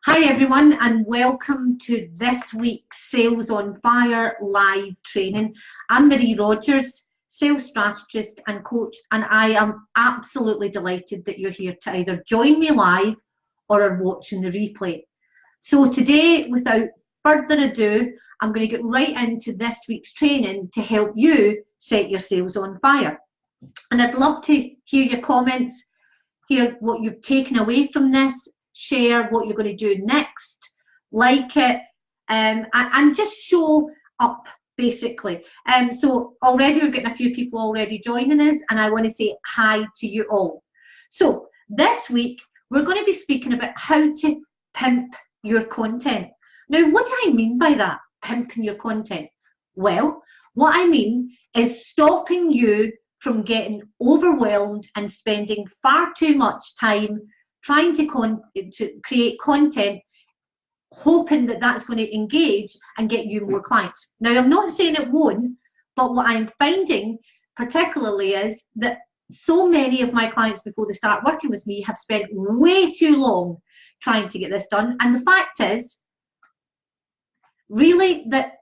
Hi everyone, and welcome to this week's Sales on Fire live training. I'm Marie Rogers, sales strategist and coach, and I am absolutely delighted that you're here to either join me live or are watching the replay. So today, without further ado, I'm going to get right into this week's training to help you set your sales on fire. And I'd love to hear your comments, hear what you've taken away from this, share what you're going to do next, like it, and just show up basically. So already we're getting a few people already joining us, and I want to say hi to you all. So this week we're going to be speaking about how to pimp your content. Now, what do I mean by that, pimping your content? Well, what I mean is stopping you from getting overwhelmed and spending far too much time trying to create content, hoping that that's going to engage and get you more clients. Now, I'm not saying it won't, but what I'm finding particularly is that so many of my clients before they start working with me have spent way too long trying to get this done. And the fact is, really, that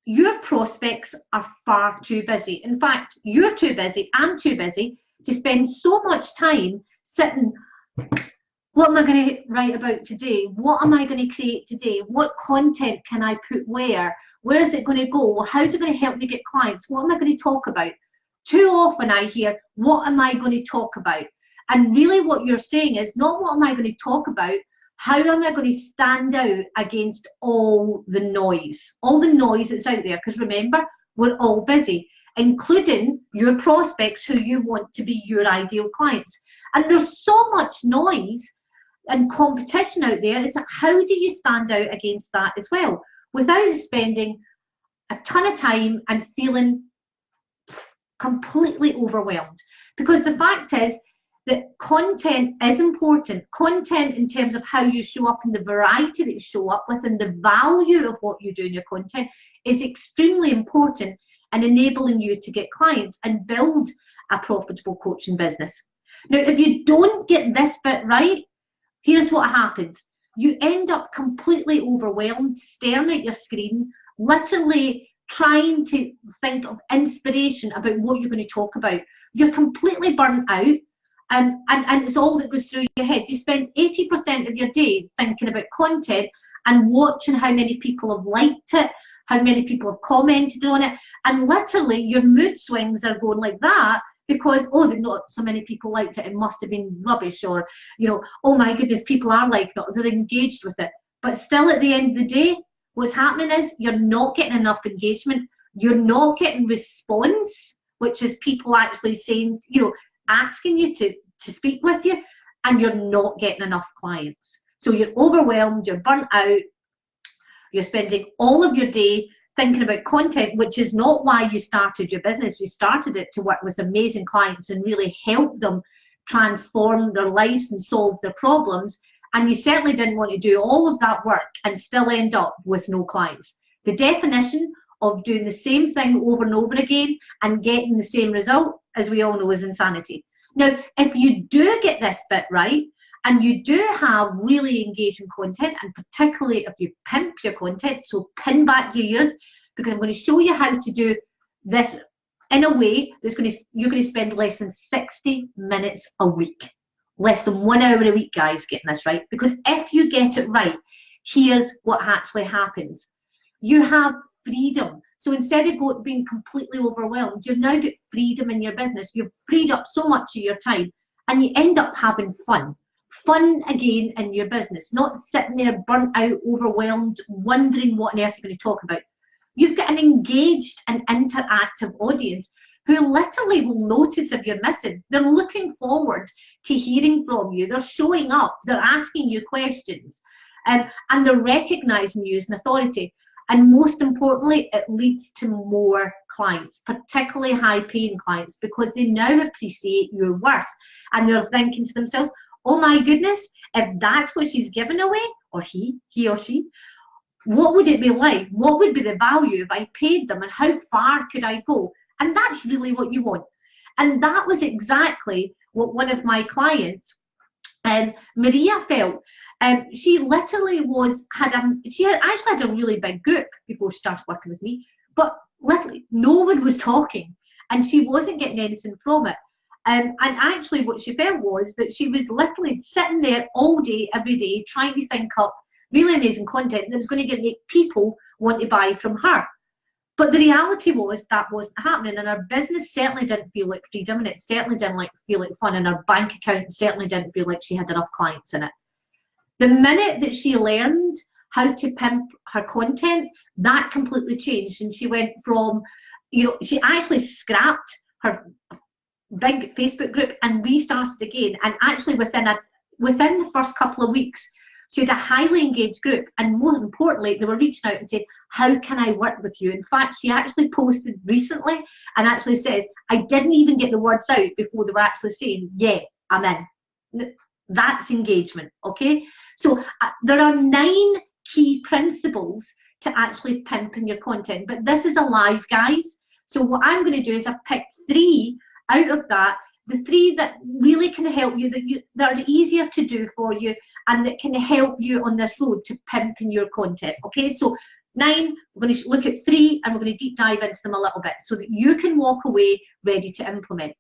your prospects are far too busy. In fact, you're too busy, I'm too busy to spend so much time sitting, what am I going to write about today? What am I going to create today? What content can I put where? Where is it going to go? How's it going to help me get clients? What am I going to talk about? Too often I hear, what am I going to talk about? And really what you're saying is not what am I going to talk about, how am I going to stand out against all the noise that's out there? Because remember, we're all busy, including your prospects who you want to be your ideal clients. And there's so much noise and competition out there. Is how do you stand out against that as well without spending a ton of time and feeling completely overwhelmed? Because the fact is that content is important. Content in terms of how you show up and the variety that you show up with and the value of what you do in your content is extremely important in enabling you to get clients and build a profitable coaching business. Now, if you don't get this bit right, here's what happens. You end up completely overwhelmed, staring at your screen, literally trying to think of inspiration about what you're going to talk about. You're completely burnt out, and it's all that goes through your head. You spend 80% of your day thinking about content and watching how many people have liked it, how many people have commented on it, and literally your mood swings are going like that because, oh, not so many people liked it, it must have been rubbish, or, you know, oh my goodness, people are liking it, they're engaged with it. But still at the end of the day, what's happening is you're not getting enough engagement, you're not getting response, which is people actually saying, you know, asking you to speak with you, and you're not getting enough clients. So you're overwhelmed, you're burnt out, you're spending all of your day thinking about content, which is not why you started your business. You started it to work with amazing clients and really help them transform their lives and solve their problems. And you certainly didn't want to do all of that work and still end up with no clients. The definition of doing the same thing over and over again and getting the same result, as we all know, is insanity. Now, if you do get this bit right, and you do have really engaging content, and particularly if you pimp your content, so pin back your ears, because I'm going to show you how to do this in a way that's you're going to spend less than 60 minutes a week. Less than 1 hour a week, guys, getting this right. Because if you get it right, here's what actually happens. You have freedom. So instead of being completely overwhelmed, you've now got freedom in your business. You've freed up so much of your time, and you end up having fun. Fun again in your business, not sitting there burnt out, overwhelmed, wondering what on earth you're going to talk about. You've got an engaged and interactive audience who literally will notice if you're missing. They're looking forward to hearing from you. They're showing up, they're asking you questions, and they're recognizing you as an authority. And most importantly, it leads to more clients, particularly high-paying clients, because they now appreciate your worth, and they're thinking to themselves, oh my goodness, if that's what she's giving away, or he or she, what would it be like? What would be the value if I paid them, and how far could I go? And that's really what you want. And that was exactly what one of my clients, Maria, felt. She literally she actually had a really big group before she started working with me, but literally no one was talking, and she wasn't getting anything from it. And actually what she felt was that she was literally sitting there all day, every day, trying to think up really amazing content that was going to make people want to buy from her. But the reality was that wasn't happening, and our business certainly didn't feel like freedom, and it certainly didn't feel like fun, and our bank account certainly didn't feel like she had enough clients in it. The minute that she learned how to pimp her content, that completely changed, and she went from, she actually scrapped her big Facebook group and restarted again. And actually within the first couple of weeks, she had a highly engaged group, and most importantly, they were reaching out and saying, how can I work with you? In fact, she actually posted recently and actually says, I didn't even get the words out before they were actually saying, yeah, I'm in. That's engagement, okay? So there are 9 key principles to actually pimping your content, but this is a live, guys. So what I'm going to do is I've picked 3 out of that, the 3 that really can help you, that are easier to do for you, and that can help you on this road to pimping your content. Okay, so 9, we're going to look at 3, and we're going to deep dive into them a little bit so that you can walk away ready to implement.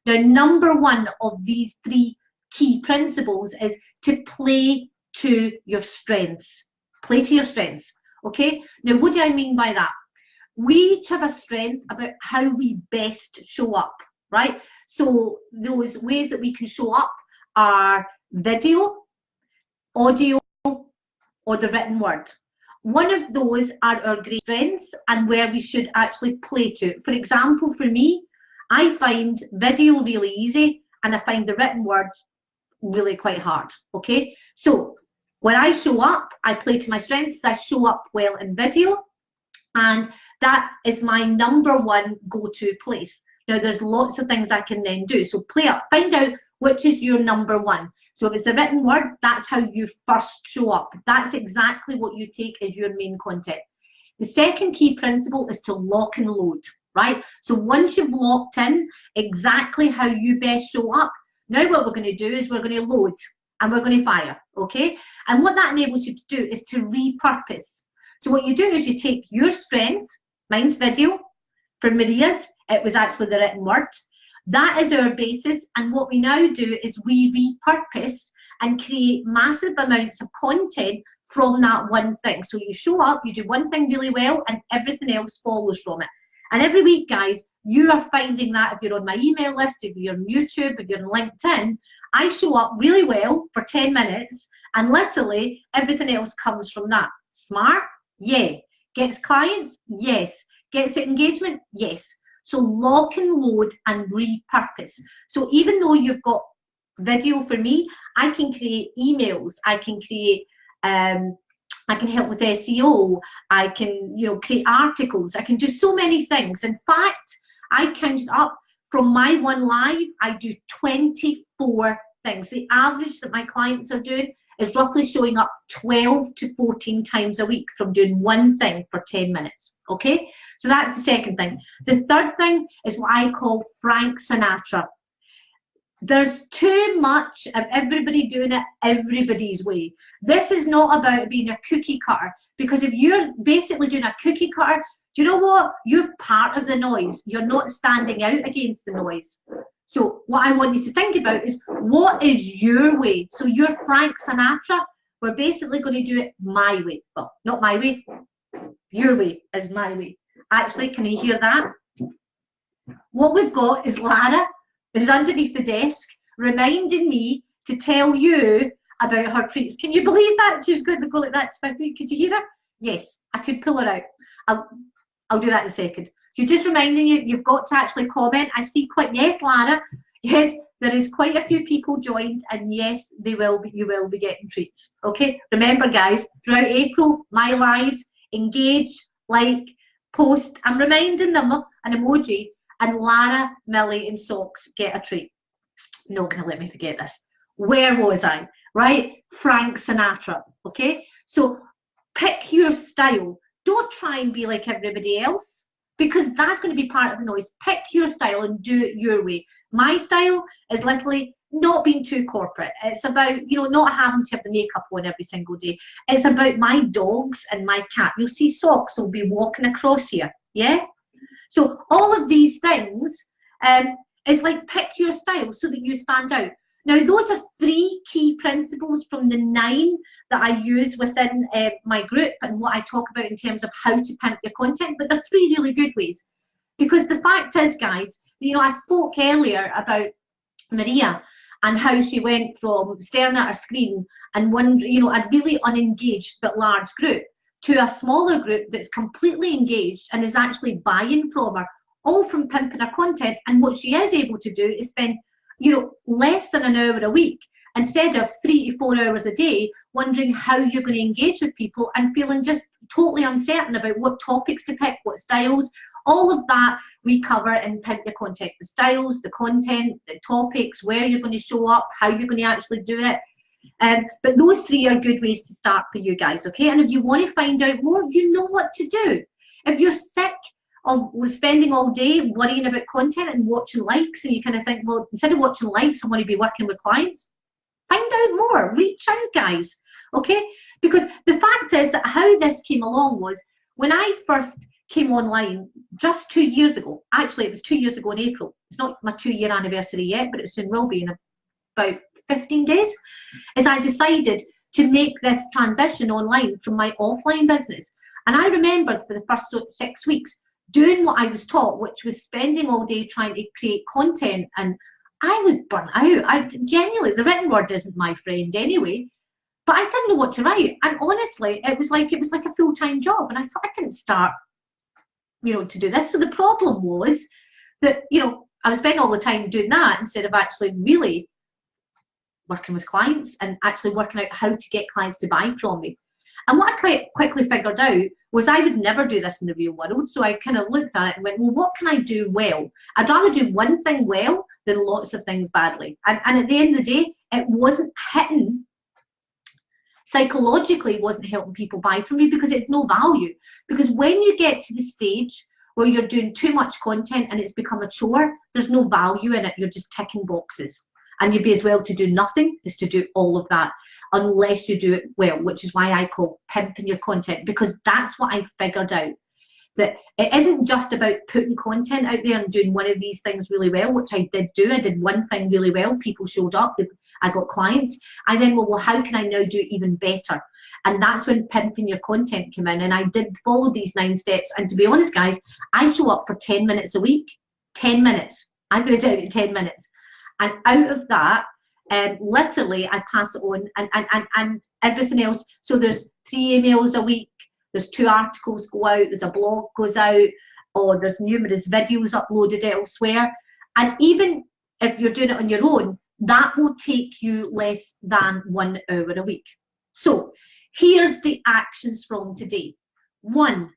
Now, number 1 of these 3 key principles is to play to your strengths. Play to your strengths. Okay, now what do I mean by that? We each have a strength about how we best show up, right? So those ways that we can show up are video, audio, or the written word. One of those are our great strengths and where we should actually play to. For example, for me, I find video really easy, and I find the written word really quite hard. Okay, so when I show up, I play to my strengths. I show up well in video, and that is my number 1 go-to place. Now, there's lots of things I can then do. So play up, find out which is your number 1. So if it's the written word, that's how you first show up. That's exactly what you take as your main content. The second key principle is to lock and load, right? So once you've locked in exactly how you best show up, now what we're going to do is we're going to load and we're going to fire, okay? And what that enables you to do is to repurpose. So what you do is you take your strength, mine's video, for Maria's, it was actually the written word. That is our basis, and what we now do is we repurpose and create massive amounts of content from that one thing. So you show up, you do one thing really well, and everything else follows from it. And every week, guys, you are finding that if you're on my email list, if you're on YouTube, if you're on LinkedIn, I show up really well for 10 minutes, and literally everything else comes from that. Smart? Yeah. Gets clients? Yes. Gets it engagement? Yes. So lock and load and repurpose. So even though you've got video for me, I can create emails, I can create, I can help with SEO, I can, create articles, I can do so many things. In fact, I counted up from my one live, I do 24 things. The average that my clients are doing is roughly showing up 12 to 14 times a week from doing one thing for 10 minutes, okay? So that's the second thing. The third thing is what I call Frank Sinatra. There's too much of everybody doing it everybody's way. This is not about being a cookie cutter, because if you're basically doing a cookie cutter, do you know what? You're part of the noise. You're not standing out against the noise. So what I want you to think about is, what is your way? So you're Frank Sinatra. We're basically going to do it my way. Well, not my way. Your way is my way. Actually, can you hear that? What we've got is Lara is underneath the desk reminding me to tell you about her treats. Can you believe that? She was going to go like that to me. Could you hear her? Yes, I could pull her out. I'll do that in a second. She's just reminding you, you've got to actually comment. I see yes, Lara. Yes, there is quite a few people joined, and yes, you will be getting treats. Okay, remember guys, throughout April, my lives, engage, like, post. I'm reminding them an emoji, and Lara, Millie, and Socks get a treat. Not gonna let me forget this. Where was I? Right, Frank Sinatra. Okay, so pick your style. Don't try and be like everybody else, because that's going to be part of the noise. Pick your style and do it your way. My style is literally not being too corporate. It's about, you know, not having to have the makeup on every single day. It's about my dogs and my cat. You'll see Socks will be walking across here, yeah? So all of these things is like pick your style so that you stand out. Now, those are 3 key principles from the 9 that I use within my group and what I talk about in terms of how to pimp your content, but they're 3 really good ways. Because the fact is, guys, you know, I spoke earlier about Maria and how she went from staring at her screen and wondering, you know, a really unengaged but large group to a smaller group that's completely engaged and is actually buying from her, all from pimping her content. And what she is able to do is spend, you know, less than an hour a week instead of 3 to 4 hours a day wondering how you're going to engage with people and feeling just totally uncertain about what topics to pick, what styles. All of that we cover in Pimp Your Content. The styles, the content, the topics, where you're going to show up, how you're going to actually do it. But those 3 are good ways to start for you guys, okay? And if you want to find out more, you know what to do. If you're sick of spending all day worrying about content and watching likes, and you kind of think, well, instead of watching likes, I want to be working with clients, find out more, reach out, guys, okay? Because the fact is that how this came along was when I first came online just 2 years ago. Actually, it was 2 years ago in April. It's not my 2-year anniversary yet, but it soon will be in about 15 days, as I decided to make this transition online from my offline business. And I remember for the first 6 weeks doing what I was taught, which was spending all day trying to create content, and I was burnt out. I genuinely, the written word isn't my friend anyway, but I didn't know what to write. And honestly, it was like a full-time job, and I thought I didn't start, you know, to do this. So the problem was that, you know, I was spending all the time doing that instead of actually really working with clients and actually working out how to get clients to buy from me. And what I quite quickly figured out was I would never do this in the real world. So I kind of looked at it and went, well, what can I do well? I'd rather do one thing well than lots of things badly. And at the end of the day, it wasn't hitting, psychologically wasn't helping people buy from me because it's no value. Because when you get to the stage where you're doing too much content and it's become a chore, there's no value in it. You're just ticking boxes. And you'd be as well to do nothing as to do all of that, unless you do it well, which is why I call pimping your content, because that's what I figured out. That it isn't just about putting content out there and doing one of these things really well, which I did do. I did one thing really well, people showed up, I got clients. I then went, well, how can I now do it even better? And that's when pimping your content came in. And I did follow these 9 steps. And to be honest, guys, I show up for 10 minutes a week. 10 minutes. I'm going to do it in 10 minutes. And out of that, literally, I pass it on and everything else. So there's 3 emails a week. There's 2 articles go out. There's a blog goes out. Or there's numerous videos uploaded elsewhere. And even if you're doing it on your own, that will take you less than 1 hour a week. So here's the actions from today. 1,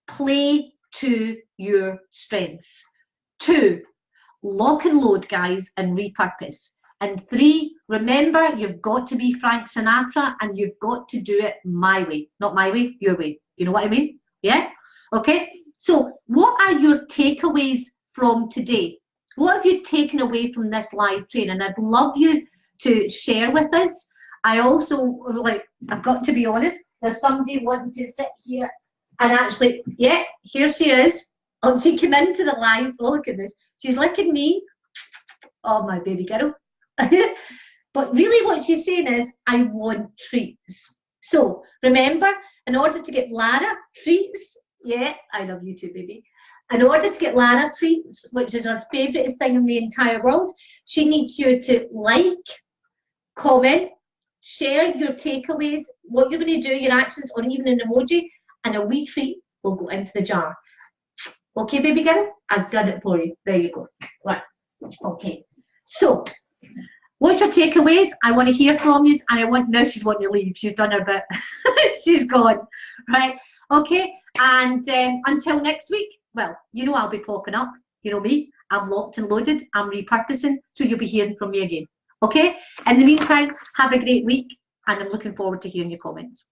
play to your strengths. 2, lock and load, guys, and repurpose. And 3, remember, you've got to be Frank Sinatra and you've got to do it my way. Not my way, your way. You know what I mean? Yeah? Okay? So what are your takeaways from today? What have you taken away from this live training? I'd love you to share with us. I also, like, I've got to be honest, there's somebody wanting to sit here and actually, yeah, here she is. Oh, she came into the live. Oh, look at this. She's licking me. Oh, my baby girl. But really what she's saying is, I want treats. So remember, in order to get Lara treats, yeah, I love you too, baby. In order to get Lara treats, which is her favouriteest thing in the entire world, she needs you to like, comment, share your takeaways, what you're going to do, your actions, or even an emoji, and a wee treat will go into the jar. Okay, baby girl? I've done it for you. There you go. Right. Okay. So, what's your takeaways? I want to hear from you, and I want, now she's wanting to leave. She's done her bit. She's gone. Right. Okay. And until next week, well, you know I'll be popping up. You know me. I'm locked and loaded. I'm repurposing. So you'll be hearing from me again. Okay? In the meantime, have a great week, and I'm looking forward to hearing your comments.